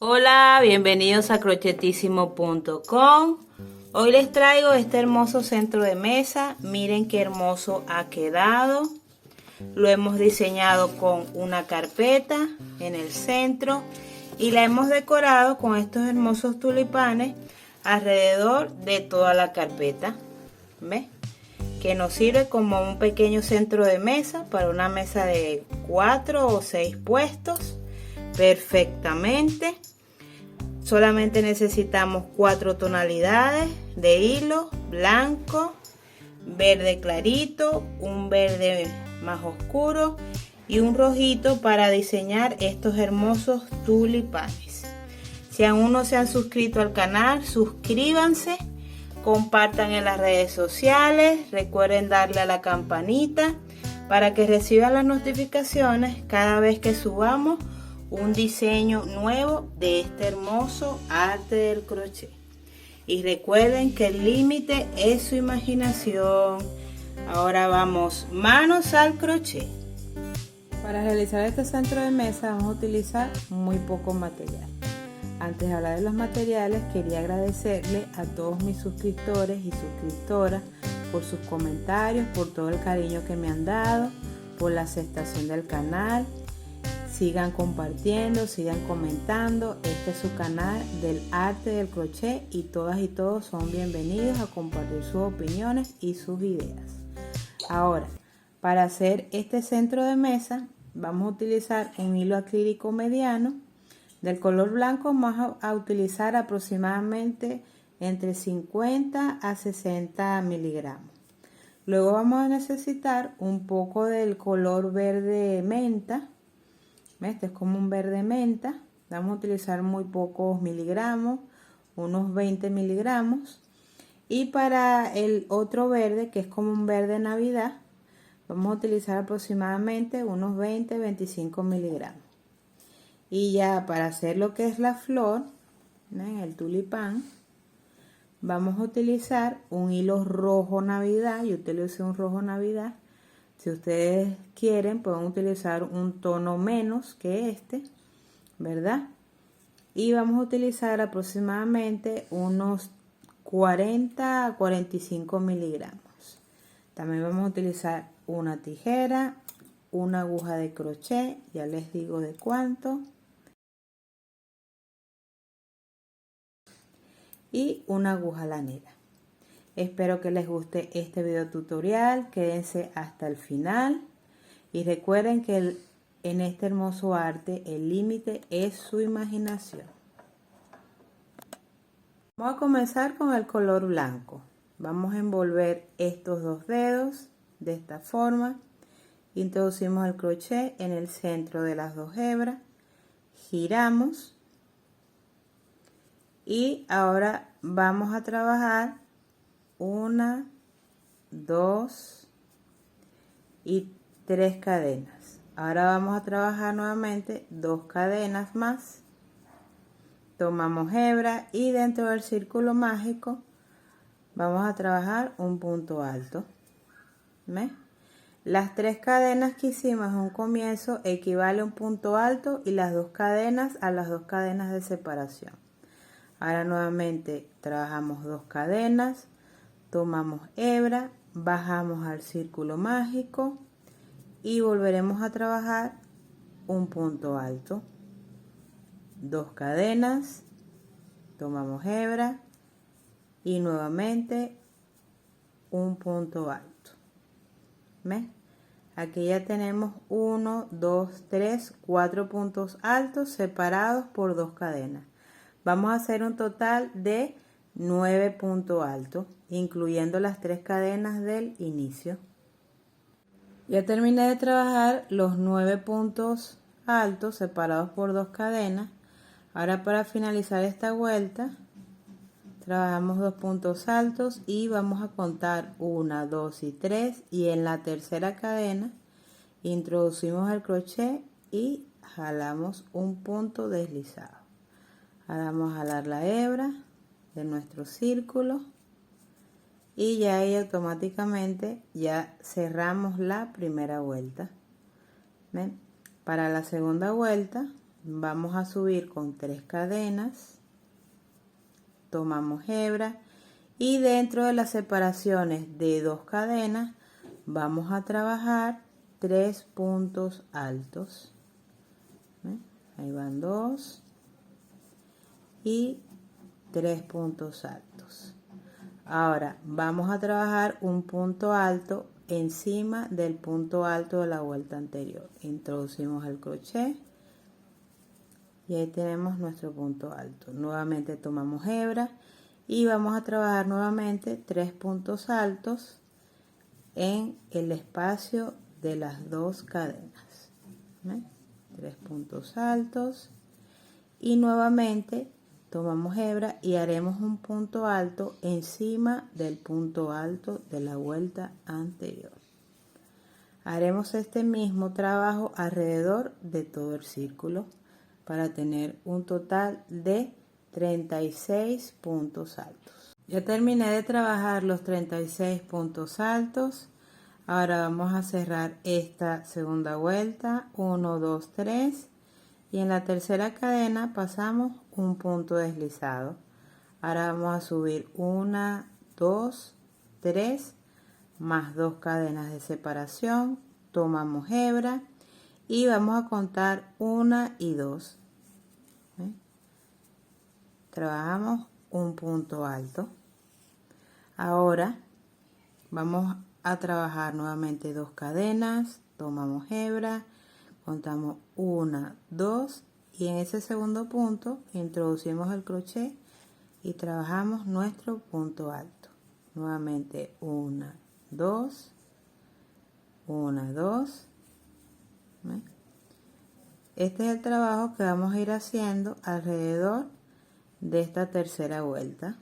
Hola, bienvenidos a crochetísimo.com. Hoy les traigo este hermoso centro de mesa. Miren qué hermoso ha quedado. Lo hemos diseñado con una carpeta en el centro y la hemos decorado con estos hermosos tulipanes alrededor de toda la carpeta. ¿Ves? Que nos sirve como un pequeño centro de mesa para una mesa de 4 o 6 puestos perfectamente. Solamente necesitamos 4 tonalidades de hilo: blanco, verde clarito, un verde más oscuro y un rojito para diseñar estos hermosos tulipanes. Si aún no se han suscrito al canal, suscríbanse, compartan en las redes sociales, recuerden darle a la campanita para que reciban las notificaciones cada vez que subamos un diseño nuevo de este hermoso arte del crochet. Y recuerden que el límite es su imaginación. Ahora vamos manos al crochet. Para realizar este centro de mesa vamos a utilizar muy poco material. Antes de hablar de los materiales, quería agradecerle a todos mis suscriptores y suscriptoras por sus comentarios, por todo el cariño que me han dado, por la aceptación del canal. Sigan compartiendo, sigan comentando. Este es su canal del arte del crochet y todas y todos son bienvenidos a compartir sus opiniones y sus ideas. Ahora, para hacer este centro de mesa vamos a utilizar un hilo acrílico mediano del color blanco. Vamos a utilizar aproximadamente entre 50 a 60 miligramos. Luego vamos a necesitar un poco del color verde menta. Este es como un verde menta. Vamos a utilizar muy pocos miligramos, unos 20 miligramos. Y para el otro verde, que es como un verde navidad, vamos a utilizar aproximadamente unos 20-25 miligramos. Y ya para hacer lo que es la flor, el tulipán, vamos a utilizar un hilo rojo navidad. Yo utilicé un rojo navidad. Si ustedes quieren, pueden utilizar un tono menos que este, ¿verdad? Y vamos a utilizar aproximadamente unos 40 a 45 miligramos. También vamos a utilizar una tijera, una aguja de crochet, ya les digo de cuánto, y una aguja lanera. Espero que les guste este video tutorial, quédense hasta el final y recuerden que en este hermoso arte el límite es su imaginación. Vamos a comenzar con el color blanco. Vamos a envolver estos dos dedos de esta forma. Introducimos el crochet en el centro de las dos hebras, giramos y ahora vamos a trabajar 1, 2 y 3 cadenas. Ahora vamos a trabajar nuevamente 2 cadenas más. Tomamos hebra y dentro del círculo mágico vamos a trabajar un punto alto. ¿Ves? Las 3 cadenas que hicimos en un comienzo equivale a un punto alto y las 2 cadenas a las 2 cadenas de separación. Ahora nuevamente trabajamos 2 cadenas, tomamos hebra, bajamos al círculo mágico y volveremos a trabajar un punto alto. 2 cadenas, tomamos hebra y nuevamente un punto alto. ¿Ves? Aquí ya tenemos 1, 2, 3, 4 puntos altos separados por 2 cadenas. Vamos a hacer un total de 9 puntos altos, incluyendo las 3 cadenas del inicio. Ya terminé de trabajar los 9 puntos altos separados por 2 cadenas. Ahora para finalizar esta vuelta, trabajamos 2 puntos altos y vamos a contar 1, 2 y 3. Y en la tercera cadena introducimos el crochet y jalamos un punto deslizado. Ahora vamos a jalar la hebra de nuestro círculo y ya ahí automáticamente ya cerramos la primera vuelta. ¿Ven? Para la segunda vuelta vamos a subir con 3 cadenas, tomamos hebra y dentro de las separaciones de 2 cadenas vamos a trabajar 3 puntos altos. Ahí van 2 y 3 puntos altos. Ahora vamos a trabajar un punto alto encima del punto alto de la vuelta anterior. Introducimos el crochet y ahí tenemos nuestro punto alto. Nuevamente tomamos hebra y vamos a trabajar nuevamente 3 puntos altos en el espacio de las 2 cadenas. 3 puntos altos y nuevamente tomamos hebra y haremos un punto alto encima del punto alto de la vuelta anterior. Haremos este mismo trabajo alrededor de todo el círculo para tener un total de 36 puntos altos. Ya terminé de trabajar los 36 puntos altos. Ahora vamos a cerrar esta segunda vuelta, 1, 2, 3, y en la tercera cadena pasamos un punto deslizado. Ahora vamos a subir 1, 2, 3, más 2 cadenas de separación, tomamos hebra y vamos a contar 1 y 2. Trabajamos un punto alto. Ahora vamos a trabajar nuevamente 2 cadenas, tomamos hebra, contamos 1, 2 y en ese segundo punto introducimos el crochet y trabajamos nuestro punto alto. Nuevamente 1, 2, 1, 2. Este es el trabajo que vamos a ir haciendo alrededor de esta tercera vuelta.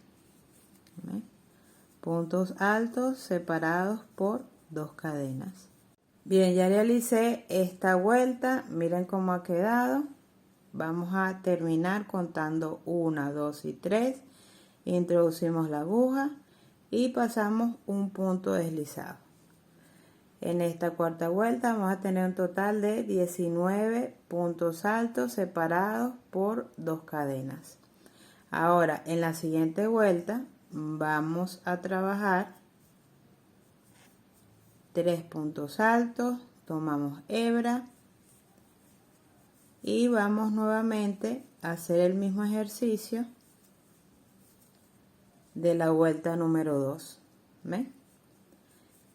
Puntos altos separados por 2 cadenas. Bien, ya realicé esta vuelta, miren cómo ha quedado. Vamos a terminar contando 1, 2 y 3. Introducimos la aguja y pasamos un punto deslizado. En esta cuarta vuelta vamos a tener un total de 19 puntos altos separados por 2 cadenas. Ahora en la siguiente vuelta vamos a trabajar 3 puntos altos, tomamos hebra y vamos nuevamente a hacer el mismo ejercicio de la vuelta número 2. ¿Ven?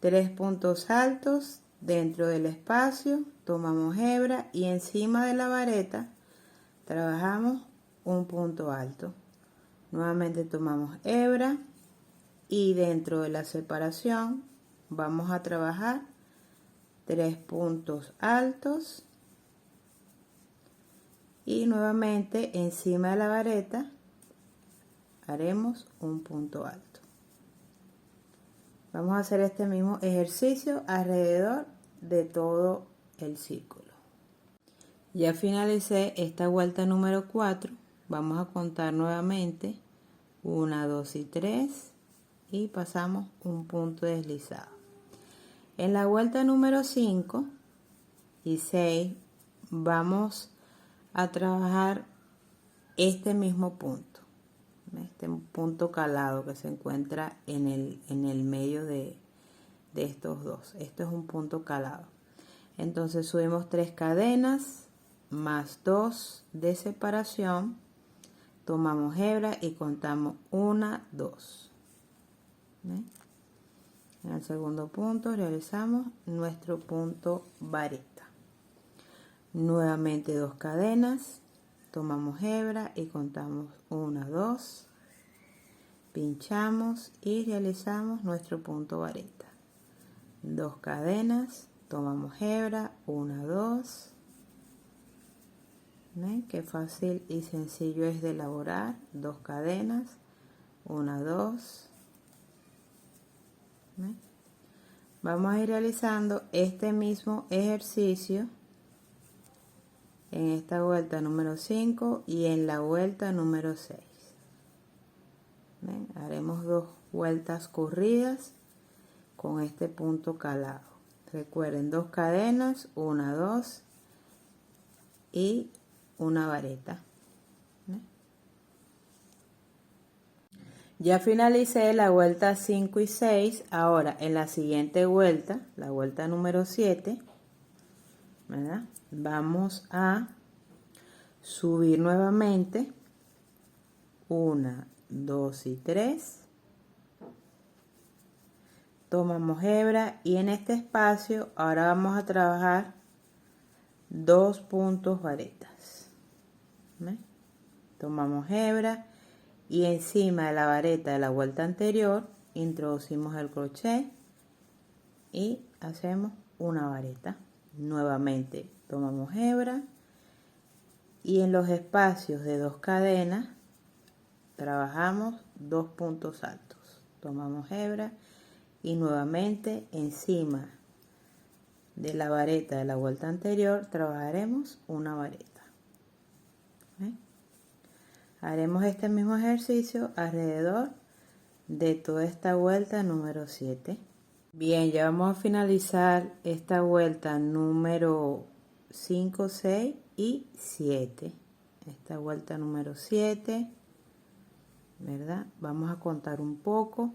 3 puntos altos dentro del espacio, tomamos hebra y encima de la vareta trabajamos un punto alto. Nuevamente tomamos hebra y dentro de la separación vamos a trabajar 3 puntos altos y nuevamente encima de la vareta haremos un punto alto. Vamos a hacer este mismo ejercicio alrededor de todo el círculo. Ya finalicé esta vuelta número 4. Vamos a contar nuevamente 1, 2 y 3 y pasamos un punto deslizado. En la vuelta número 5 y 6 vamos a trabajar este mismo punto, este punto calado que se encuentra en el medio de estos dos. Esto es un punto calado. Entonces subimos 3 cadenas más 2 de separación, tomamos hebra y contamos 1, 2. En el segundo punto realizamos nuestro punto vareta. Nuevamente 2 cadenas, tomamos hebra y contamos 1, 2, pinchamos y realizamos nuestro punto vareta. 2 cadenas, tomamos hebra, 1, 2. ¿Ven? Qué fácil y sencillo es de elaborar. 2 cadenas, 1, 2. ¿Ven? Vamos a ir realizando este mismo ejercicio en esta vuelta número 5 y en la vuelta número 6. ¿Ven? Haremos 2 vueltas corridas con este punto calado. Recuerden, 2 cadenas, 1, 2 y una vareta. Ya finalicé la vuelta 5 y 6. Ahora en la siguiente vuelta, la vuelta número 7, ¿verdad? Vamos a subir nuevamente 1, 2 y 3. Tomamos hebra y en este espacio ahora vamos a trabajar 2 puntos varetas. ¿Ves? Tomamos hebra y encima de la vareta de la vuelta anterior introducimos el crochet y hacemos una vareta. Nuevamente tomamos hebra y en los espacios de 2 cadenas trabajamos 2 puntos altos. Tomamos hebra y nuevamente encima de la vareta de la vuelta anterior trabajaremos una vareta. ¿Ven? Haremos este mismo ejercicio alrededor de toda esta vuelta número 7. Bien, ya vamos a finalizar esta vuelta número 5, 6 y 7. Esta vuelta número 7, ¿verdad? Vamos a contar un poco.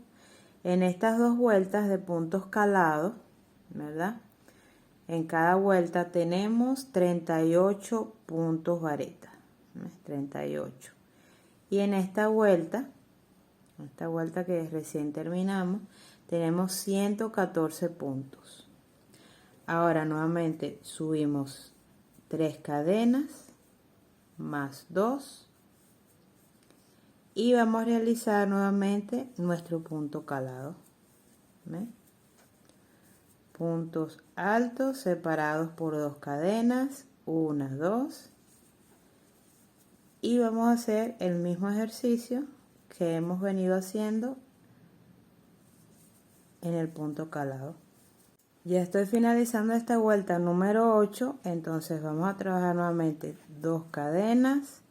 En estas dos vueltas de puntos calados, ¿verdad? En cada vuelta tenemos 38 puntos varetas, ¿ves? 38. Y en esta vuelta que recién terminamos, tenemos 114 puntos. Ahora nuevamente subimos 3 cadenas más 2 y vamos a realizar nuevamente nuestro punto calado. ¿Ven? Puntos altos separados por 2 cadenas, 1, 2, y vamos a hacer el mismo ejercicio que hemos venido haciendo en el punto calado. Ya estoy finalizando esta vuelta número 8, entonces vamos a trabajar nuevamente 2 cadenas,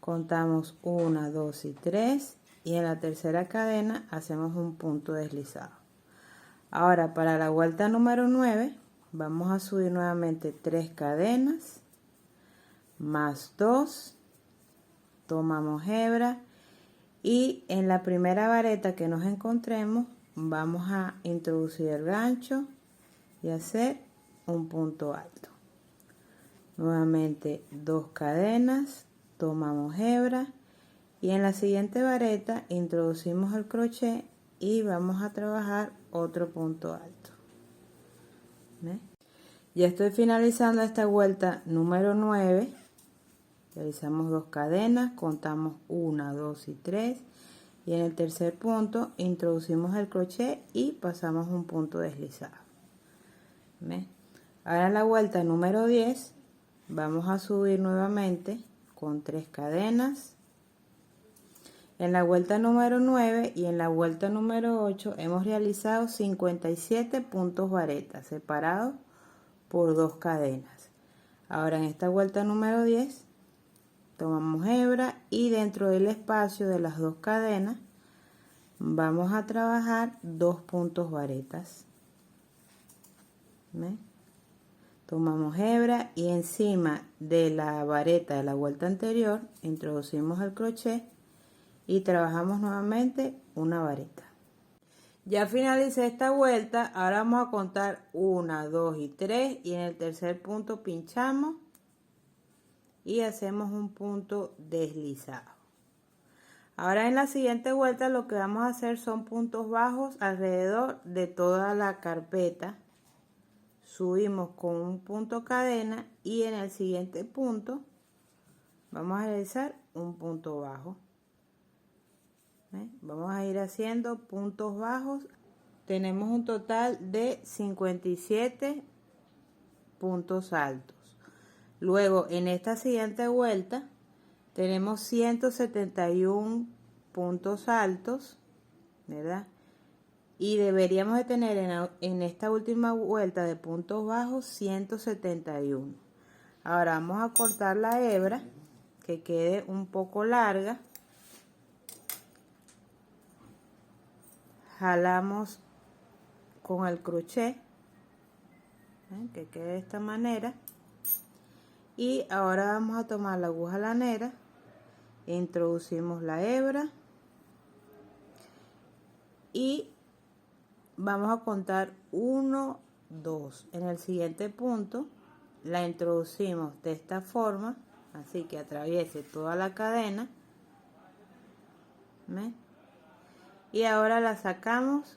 contamos 1, 2 y 3 y en la tercera cadena hacemos un punto deslizado. Ahora para la vuelta número 9 vamos a subir nuevamente 3 cadenas más 2, tomamos hebra y en la primera vareta que nos encontremos vamos a introducir el gancho y hacer un punto alto. Nuevamente 2 cadenas, tomamos hebra y en la siguiente vareta introducimos el crochet y vamos a trabajar otro punto alto. ¿Ves? Ya estoy finalizando esta vuelta número 9. Realizamos 2 cadenas, contamos 1, 2 y 3 y en el tercer punto introducimos el crochet y pasamos un punto deslizado. ¿Ves? Ahora en la vuelta número 10 vamos a subir nuevamente con 3 cadenas. En la vuelta número 9 y en la vuelta número 8 hemos realizado 57 puntos varetas separados por 2 cadenas. Ahora en esta vuelta número 10 tomamos hebra y dentro del espacio de las 2 cadenas vamos a trabajar 2 puntos varetas. ¿Ves? Tomamos hebra y encima de la vareta de la vuelta anterior introducimos el crochet y trabajamos nuevamente una vareta. Ya finalicé esta vuelta, ahora vamos a contar 1, 2 y 3 y en el tercer punto pinchamos y hacemos un punto deslizado. Ahora en la siguiente vuelta lo que vamos a hacer son puntos bajos alrededor de toda la carpeta. Subimos con un punto cadena y en el siguiente punto vamos a realizar un punto bajo. Vamos a ir haciendo puntos bajos. Tenemos un total de 57 puntos altos. Luego en esta siguiente vuelta tenemos 171 puntos altos, ¿verdad? Y deberíamos de tener en esta última vuelta de puntos bajos 171. Ahora vamos a cortar la hebra que quede un poco larga. Jalamos con el crochet, que quede de esta manera Y ahora vamos a tomar la aguja lanera, introducimos la hebra y vamos a contar 1, 2. En el siguiente punto la introducimos de esta forma, así que atraviese toda la cadena. ¿Ven? Y ahora la sacamos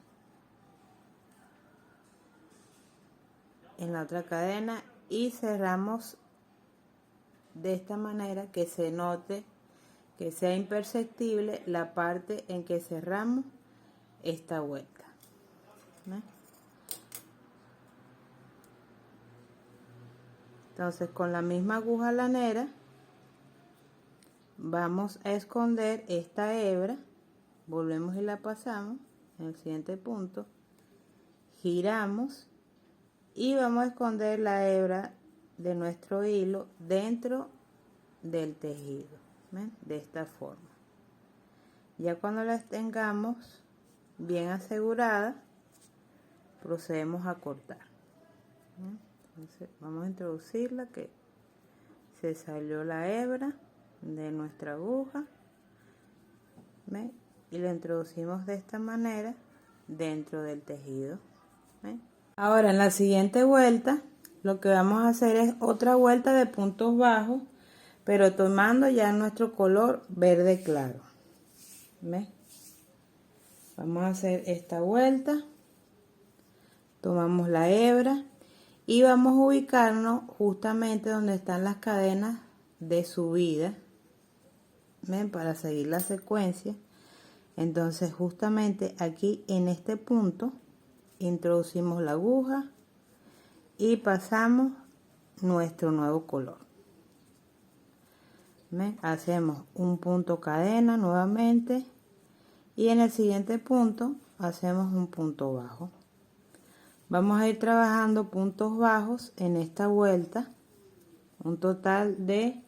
en la otra cadena y cerramos de esta manera que se note, que sea imperceptible la parte en que cerramos esta vuelta. ¿Ven? Entonces con la misma aguja lanera vamos a esconder esta hebra, volvemos y la pasamos en el siguiente punto, giramos y vamos a esconder la hebra de nuestro hilo dentro del tejido. ¿Ven? De esta forma. Ya cuando las tengamos bien aseguradas, procedemos a cortar. ¿Ven? Entonces vamos a introducirla, que se salió la hebra de nuestra aguja. ¿Ven? Y la introducimos de esta manera dentro del tejido. ¿Ven? Ahora en la siguiente vuelta lo que vamos a hacer es otra vuelta de puntos bajos, pero tomando ya nuestro color verde claro. ¿Ven? Vamos a hacer esta vuelta, tomamos la hebra y vamos a ubicarnos justamente donde están las cadenas de subida. ¿Ven? Para seguir la secuencia. Entonces justamente aquí en este punto introducimos la aguja y pasamos nuestro nuevo color. ¿Ven? Hacemos un punto cadena nuevamente y en el siguiente punto hacemos un punto bajo. Vamos a ir trabajando puntos bajos en esta vuelta, un total de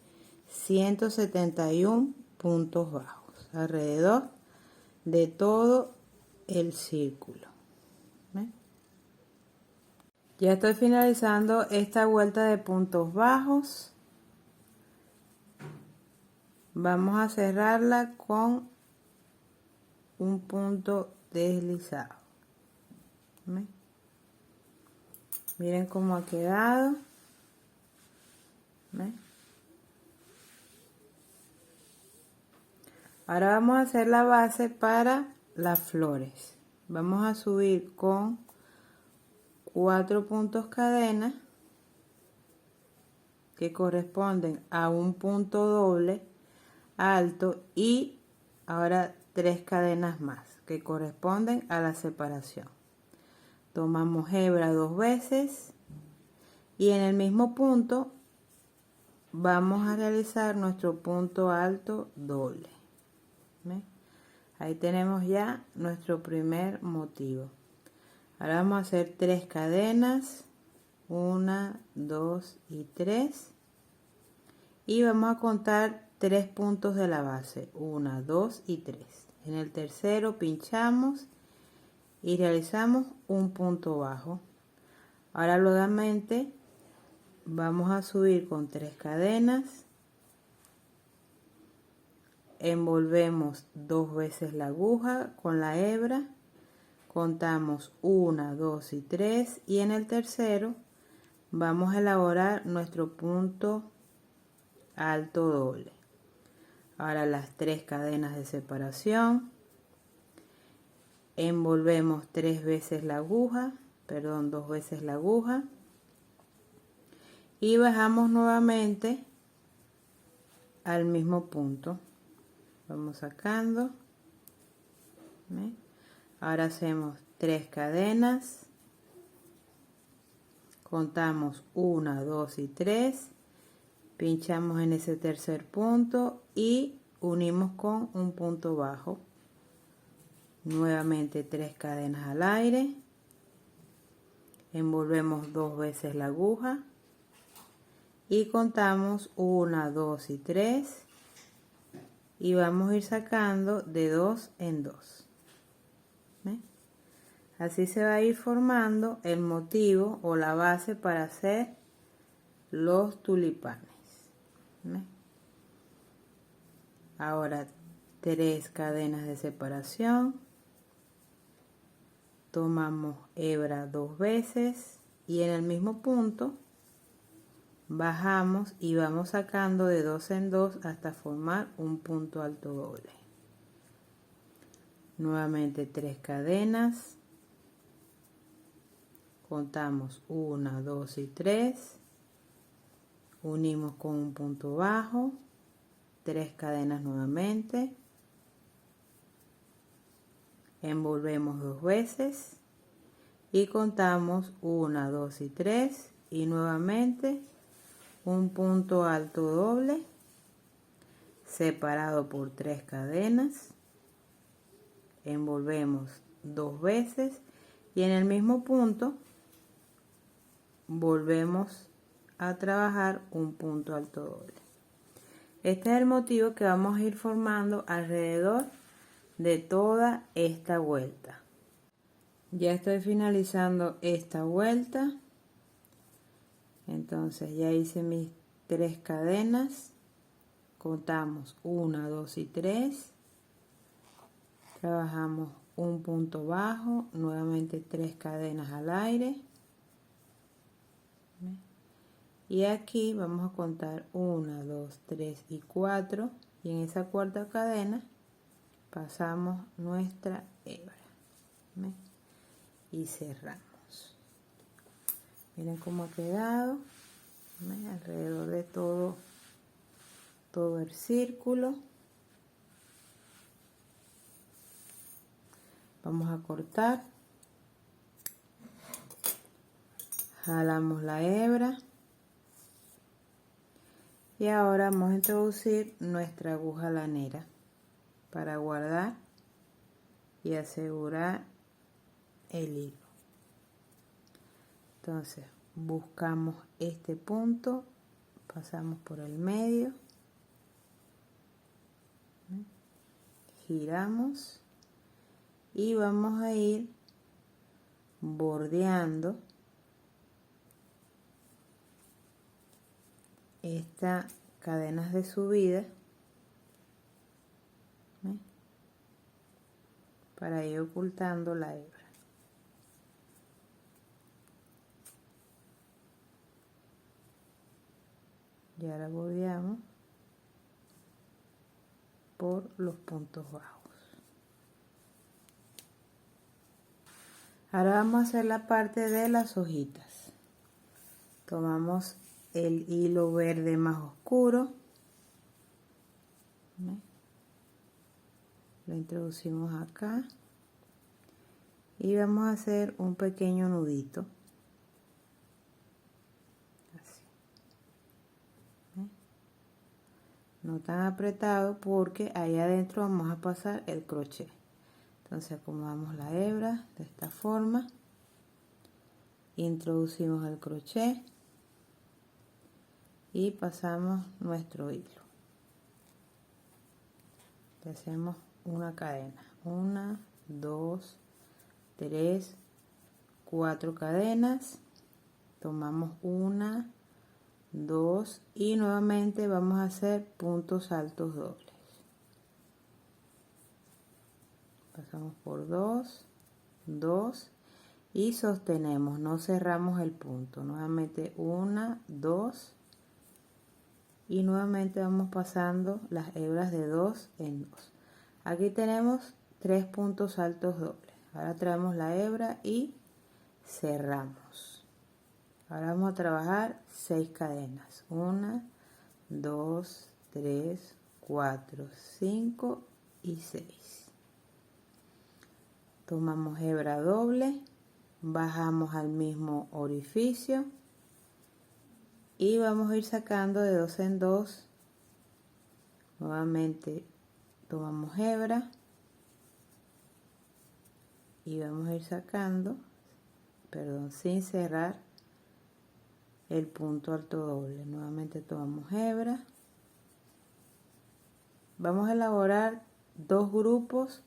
171 puntos bajos alrededor de todo el círculo. ¿Ven? Ya estoy finalizando esta vuelta de puntos bajos. Vamos a cerrarla con un punto deslizado. ¿Ven? Miren cómo ha quedado. ¿Ven? Ahora vamos a hacer la base para las flores. Vamos a subir con 4 puntos cadena que corresponden a un punto doble alto y ahora 3 cadenas más que corresponden a la separación. Tomamos hebra 2 veces y en el mismo punto vamos a realizar nuestro punto alto doble. ¿Ven? Ahí tenemos ya nuestro primer motivo. Ahora vamos a hacer 3 cadenas, 1, 2 y 3, y vamos a contar 3 puntos de la base, 1, 2 y 3. En el tercero pinchamos y realizamos un punto bajo. Ahora nuevamente vamos a subir con 3 cadenas, envolvemos 2 veces la aguja con la hebra, contamos 1, 2 y 3 y en el tercero vamos a elaborar nuestro punto alto doble. Ahora las 3 cadenas de separación, envolvemos 3 veces la aguja, 2 veces la aguja y bajamos nuevamente al mismo punto. Vamos sacando. ¿Ven? Ahora hacemos 3 cadenas, contamos 1, 2 y 3, pinchamos en ese tercer punto y unimos con un punto bajo. Nuevamente 3 cadenas al aire, envolvemos 2 veces la aguja y contamos 1, 2 y 3 y vamos a ir sacando de 2 en 2. ¿Ven? Así se va a ir formando el motivo o la base para hacer los tulipanes. ¿Ve? Ahora 3 cadenas de separación, tomamos hebra 2 veces y en el mismo punto bajamos y vamos sacando de 2 en 2 hasta formar un punto alto doble. Nuevamente 3 cadenas, contamos 1, 2 y 3, unimos con un punto bajo, 3 cadenas nuevamente, envolvemos 2 veces y contamos 1, 2 y 3 y nuevamente un punto alto doble separado por 3 cadenas, envolvemos 2 veces y en el mismo punto volvemos a trabajar un punto alto doble. Este es el motivo que vamos a ir formando alrededor de toda esta vuelta. Ya estoy finalizando esta vuelta, entonces ya hice mis 3 cadenas, contamos 1, 2 y 3, trabajamos un punto bajo, nuevamente 3 cadenas al aire y aquí vamos a contar 1, 2, 3 y 4 y en esa cuarta cadena pasamos nuestra hebra y cerramos. Miren cómo ha quedado alrededor de todo el círculo. Vamos a cortar, jalamos la hebra y ahora vamos a introducir nuestra aguja lanera para guardar y asegurar el hilo. Entonces buscamos este punto, pasamos por el medio, giramos y vamos a ir bordeando estas cadenas de subida para ir ocultando la hebra. Ya la bordeamos por los puntos bajos. Ahora vamos a hacer la parte de las hojitas. Tomamos el hilo verde más oscuro, lo introducimos acá y vamos a hacer un pequeño nudito. No tan apretado porque ahí adentro vamos a pasar el crochet. Entonces acomodamos la hebra de esta forma, introducimos el crochet y pasamos nuestro hilo. Y hacemos una cadena, 1, 2, 3, 4 cadenas, tomamos 1, 2 y nuevamente vamos a hacer puntos altos dobles. Pasamos por 2, 2 y sostenemos, no cerramos el punto. Nuevamente 1, 2 y nuevamente vamos pasando las hebras de 2 en 2. Aquí tenemos 3 puntos altos dobles. Ahora traemos la hebra y cerramos. Ahora vamos a trabajar 6 cadenas. 1, 2, 3, 4, 5 y 6. Tomamos hebra doble, bajamos al mismo orificio y vamos a ir sacando de 2 en 2. Nuevamente tomamos hebra y vamos a ir sacando, sin cerrar el punto alto doble. Nuevamente tomamos hebra. Vamos a elaborar 2 grupos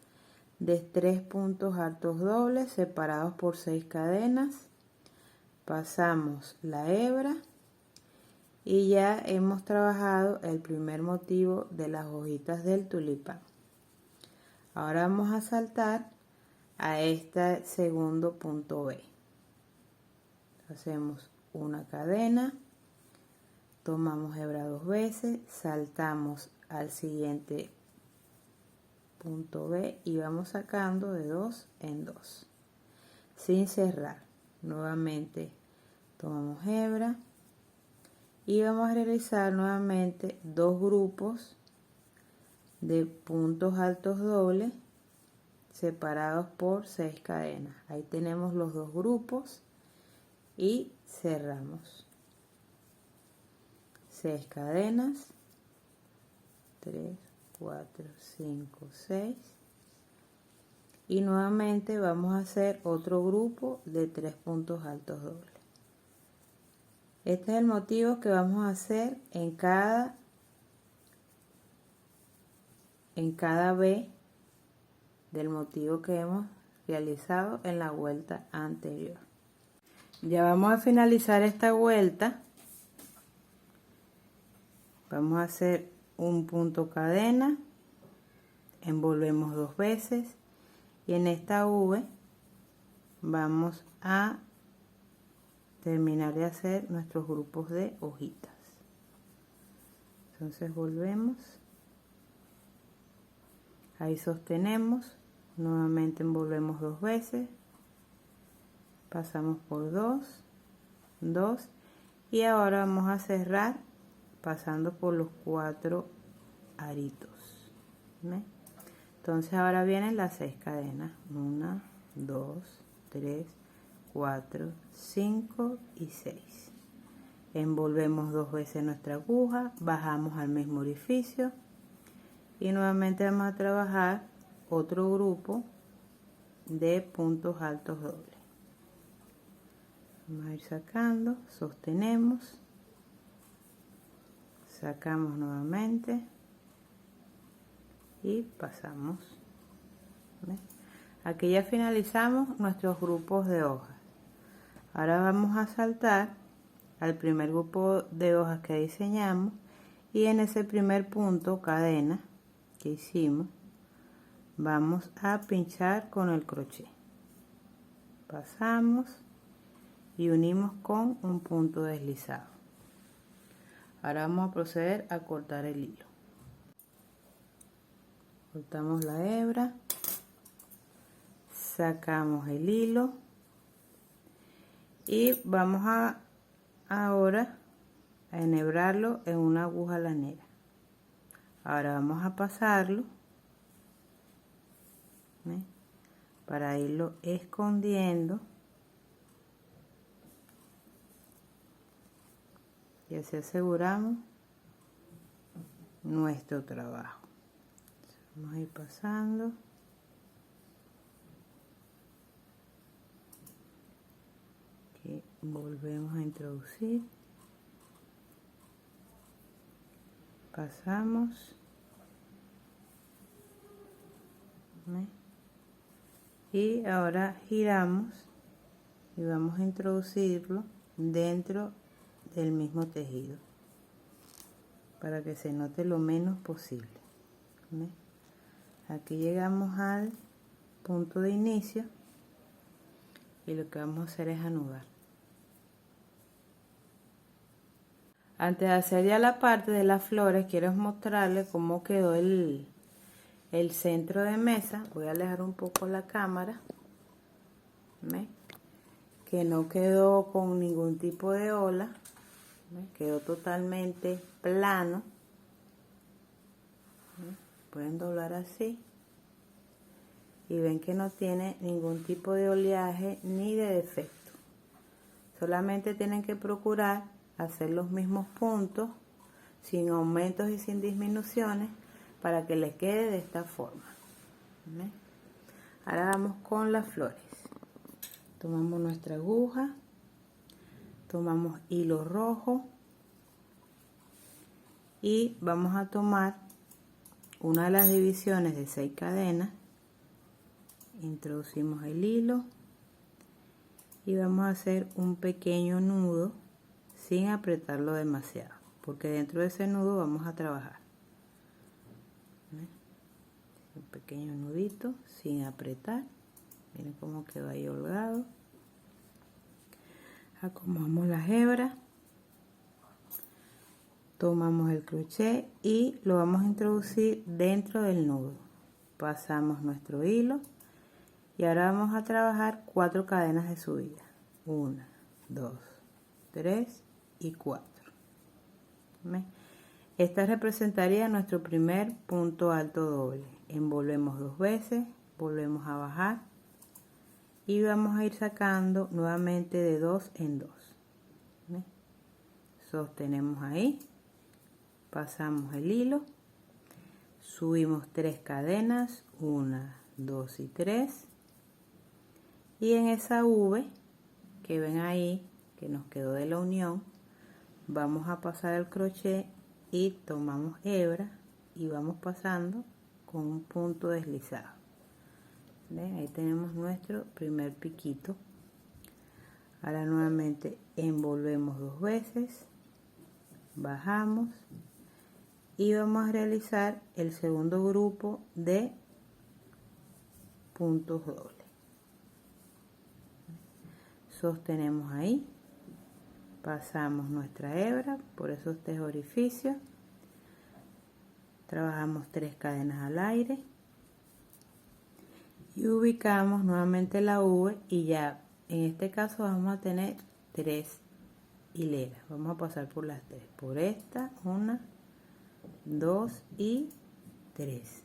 de 3 puntos altos dobles separados por 6 cadenas. Pasamos la hebra y ya hemos trabajado el primer motivo de las hojitas del tulipán. Ahora vamos a saltar a este segundo punto B. Hacemos una cadena, tomamos hebra 2 veces, saltamos al siguiente punto B y vamos sacando de 2 en 2 sin cerrar. Nuevamente tomamos hebra y vamos a realizar nuevamente 2 grupos de puntos altos dobles separados por 6 cadenas. Ahí tenemos los 2 grupos y cerramos 6 cadenas, 3, 4, 5, 6 y nuevamente vamos a hacer otro grupo de 3 puntos altos dobles. Este es el motivo que vamos a hacer en cada B del motivo que hemos realizado en la vuelta anterior. Ya vamos a finalizar esta vuelta. Vamos a hacer un punto cadena, envolvemos 2 veces y en esta V vamos a terminar de hacer nuestros grupos de hojitas. Entonces volvemos, ahí sostenemos, nuevamente envolvemos 2 veces, pasamos por 2 y ahora vamos a cerrar pasando por los 4 aritos. ¿Ven? Entonces ahora vienen las 6 cadenas, 1, 2, 3, 4, 5 y 6. Envolvemos 2 veces nuestra aguja, bajamos al mismo orificio y nuevamente vamos a trabajar otro grupo de puntos altos dobles. Vamos a ir sacando, sostenemos, sacamos nuevamente y pasamos. ¿Ven? Aquí ya finalizamos nuestros grupos de hojas. Ahora vamos a saltar al primer grupo de hojas que diseñamos y en ese primer punto cadena que hicimos vamos a pinchar con el crochet, pasamos y unimos con un punto deslizado. Ahora vamos a proceder a cortar el hilo. Cortamos la hebra, sacamos el hilo y vamos a ahora a enhebrarlo en una aguja lanera. Ahora vamos a pasarlo, ¿ven? Para irlo escondiendo y así aseguramos nuestro trabajo. Vamos a ir pasando. Aquí volvemos a introducir. Pasamos. ¿Ven? Y ahora giramos y vamos a introducirlo dentro del mismo tejido para que se note lo menos posible. ¿Ven? Aquí llegamos al punto de inicio y lo que vamos a hacer es anudar. Antes de hacer ya la parte de las flores, quiero mostrarles cómo quedó el centro de mesa. Voy a alejar un poco la cámara. ¿Ven? Que no quedó con ningún tipo de ola. ¿Ven? Quedó totalmente plano. ¿Ven? Pueden doblar así y ven que no tiene ningún tipo de oleaje ni de defecto. Solamente tienen que procurar hacer los mismos puntos sin aumentos y sin disminuciones para que les quede de esta forma. ¿Ven? Ahora vamos con las flores. Tomamos nuestra aguja, tomamos hilo rojo y vamos a tomar una de las divisiones de 6 cadenas, introducimos el hilo y vamos a hacer un pequeño nudo sin apretarlo demasiado. porque dentro de ese nudo vamos a trabajar. ¿Ven? Un pequeño nudito sin apretar. Miren cómo quedó ahí holgado. Acomodamos las hebras, tomamos el crochet y lo vamos a introducir dentro del nudo. Pasamos nuestro hilo y ahora vamos a trabajar 4 cadenas de subida. 1, 2, 3 y 4. ¿Ven? Esta representaría nuestro primer punto alto doble. Envolvemos 2 veces, volvemos a bajar y vamos a ir sacando nuevamente de 2 en 2. ¿Ven? Sostenemos ahí, pasamos el hilo, subimos 3 cadenas, 1, 2 y 3, y en esa V que ven ahí que nos quedó de la unión vamos a pasar el crochet y tomamos hebra y vamos pasando con un punto deslizado. ¿Ven? Ahí tenemos nuestro primer piquito. Ahora nuevamente envolvemos 2 veces, bajamos y vamos a realizar el segundo grupo de puntos dobles. Sostenemos ahí, pasamos nuestra hebra por esos 3 orificios, trabajamos 3 cadenas al aire y ubicamos nuevamente la V, y ya en este caso vamos a tener 3 hileras. Vamos a pasar por las 3, por esta, 1, 2 y 3.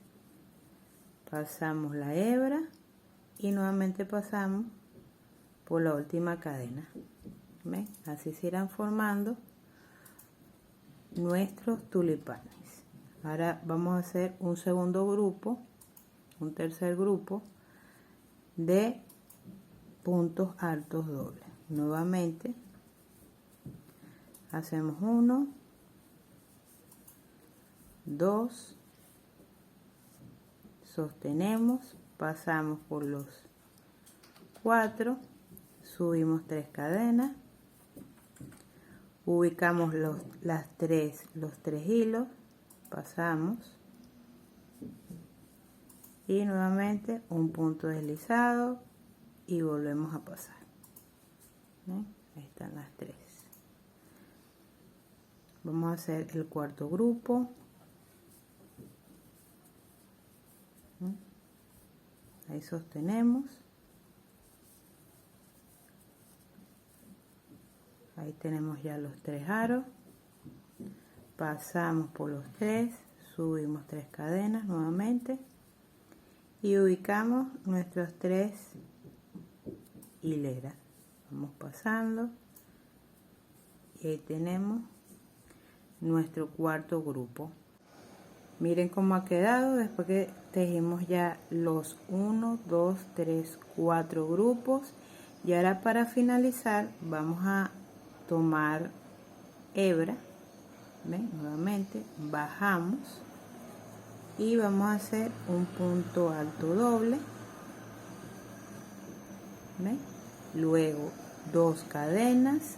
Pasamos la hebra y nuevamente pasamos por la última cadena. ¿Ven? Así se irán formando nuestros tulipanes. Ahora vamos a hacer un segundo grupo, un tercer grupo de puntos altos dobles. Nuevamente hacemos 1, 2, sostenemos, pasamos por los 4, subimos 3 cadenas, ubicamos los 3 hilos, pasamos y nuevamente un punto deslizado y volvemos a pasar. ¿Ven? Ahí están las 3. Vamos a hacer el cuarto grupo. ¿Ven? Ahí sostenemos, ahí tenemos ya los 3 aros, pasamos por los 3, subimos 3 cadenas nuevamente y ubicamos nuestras 3 hileras. Vamos pasando y ahí tenemos nuestro cuarto grupo. Miren cómo ha quedado después que tejimos ya los 1, 2, 3, 4 grupos. Y ahora para finalizar vamos a tomar hebra. ¿Ven? Nuevamente bajamos y vamos a hacer un punto alto doble. ¿Ven? Luego 2 cadenas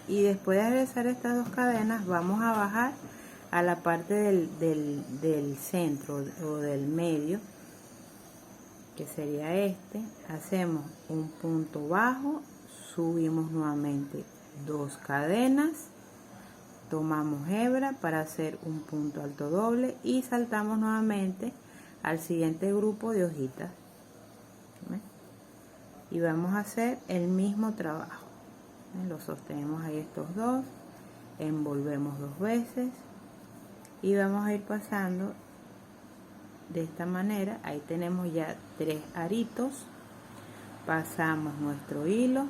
y después de realizar estas 2 cadenas vamos a bajar a la parte del centro o del medio, que sería este. Hacemos un punto bajo, subimos nuevamente 2 cadenas, tomamos hebra para hacer un punto alto doble y saltamos nuevamente al siguiente grupo de hojitas. ¿Ven? Y vamos a hacer el mismo trabajo. ¿Ven? Lo sostenemos ahí estos 2, envolvemos 2 veces y vamos a ir pasando de esta manera. Ahí tenemos ya 3 aritos, pasamos nuestro hilo.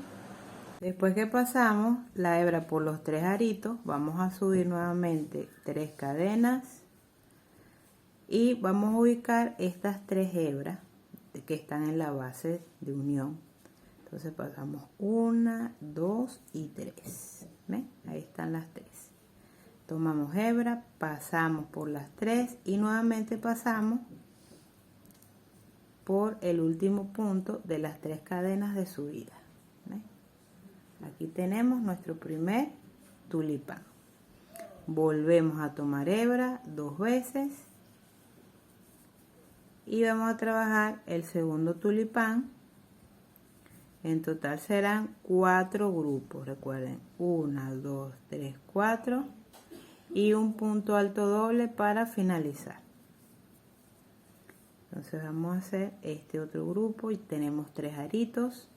Después que pasamos la hebra por los 3 aritos, vamos a subir nuevamente 3 cadenas y vamos a ubicar estas 3 hebras que están en la base de unión. Entonces pasamos 1, 2 y 3. ¿Ven? Ahí están las 3. Tomamos hebra, pasamos por las 3 y nuevamente pasamos por el último punto de las 3 cadenas de subida. ¿Ven? Aquí tenemos nuestro primer tulipán. volvemos a tomar hebra 2 veces y vamos a trabajar el segundo tulipán. En total serán 4 grupos, recuerden, 1, 2, 3, 4 y un punto alto doble para finalizar. Entonces vamos a hacer este otro grupo y tenemos 3 aritos,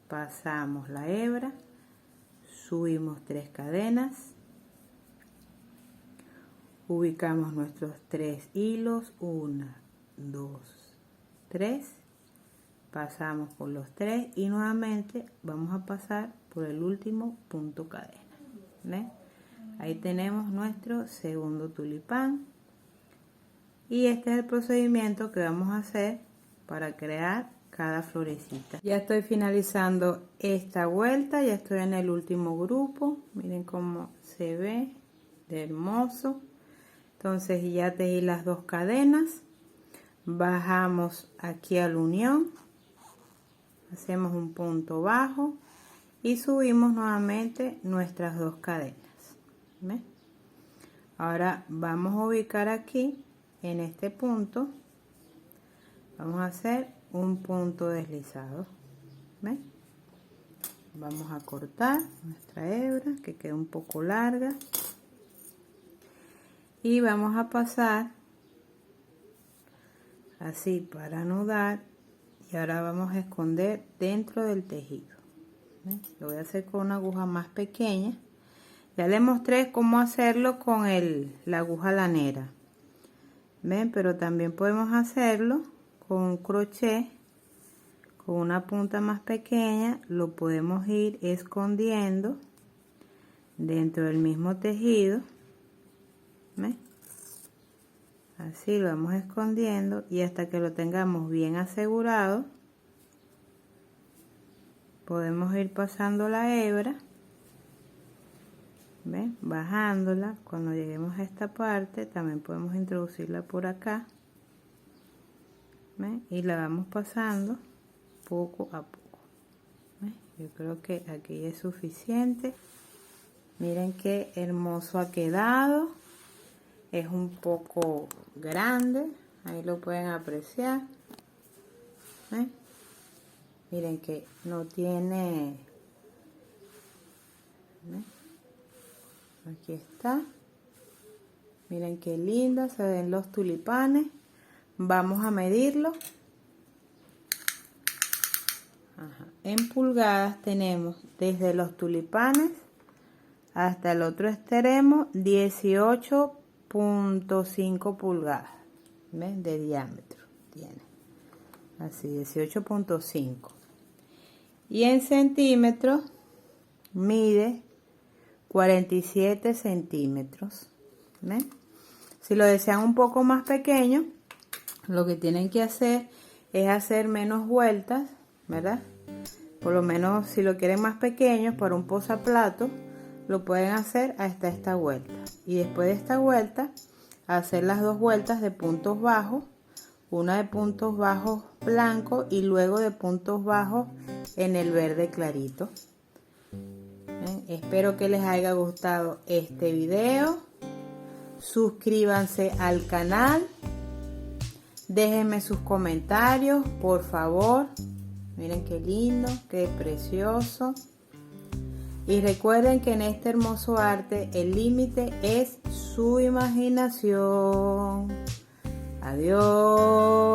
pasamos la hebra, subimos 3 cadenas, ubicamos nuestros 3 hilos, 1, 2, 3, pasamos por los 3 y nuevamente vamos a pasar por el último punto cadena. ¿Ven? Ahí tenemos nuestro segundo tulipán y este es el procedimiento que vamos a hacer para crear cada florecita. Ya estoy finalizando esta vuelta, ya estoy en el último grupo, miren cómo se ve de hermoso. Entonces ya tejí las 2 cadenas, bajamos aquí a la unión, hacemos un punto bajo y subimos nuevamente nuestras 2 cadenas. ¿Ven? Ahora vamos a ubicar aquí en este punto, vamos a hacer un punto deslizado. ¿Ven? Vamos a cortar nuestra hebra que queda un poco larga y vamos a pasar así para anudar y ahora vamos a esconder dentro del tejido. ¿Ven? Lo voy a hacer con una aguja más pequeña. Ya les mostré cómo hacerlo con la aguja lanera. ¿Ven? Pero también podemos hacerlo con un crochet, con una punta más pequeña, lo podemos ir escondiendo dentro del mismo tejido. ¿Ven? Así lo vamos escondiendo y hasta que lo tengamos bien asegurado, podemos ir pasando la hebra. ¿Ven? Bajándola. Cuando lleguemos a esta parte también podemos introducirla por acá. ¿Ven? Y la vamos pasando poco a poco. ¿Ven? Yo creo que aquí es suficiente. Miren qué hermoso ha quedado. Es un poco grande, ahí lo pueden apreciar. ¿Ven? Miren que no tiene. ¿Ven? Aquí está. Miren qué linda se ven los tulipanes. Vamos a medirlo. Ajá. En pulgadas tenemos desde los tulipanes hasta el otro extremo 18.5 pulgadas. ¿Ven? De diámetro tiene. Así, 18.5. Y en centímetros mide 47 centímetros. ¿Ven? Si lo desean un poco más pequeño, lo que tienen que hacer es hacer menos vueltas, ¿verdad? Por lo menos si lo quieren más pequeño para un posaplato, lo pueden hacer hasta esta vuelta. Y después de esta vuelta, hacer las 2 vueltas de puntos bajos, una de puntos bajos blanco y luego de puntos bajos en el verde clarito. Espero que les haya gustado este video. Suscríbanse al canal. Déjenme sus comentarios, por favor. Miren qué lindo, qué precioso. Y recuerden que en este hermoso arte el límite es su imaginación. Adiós.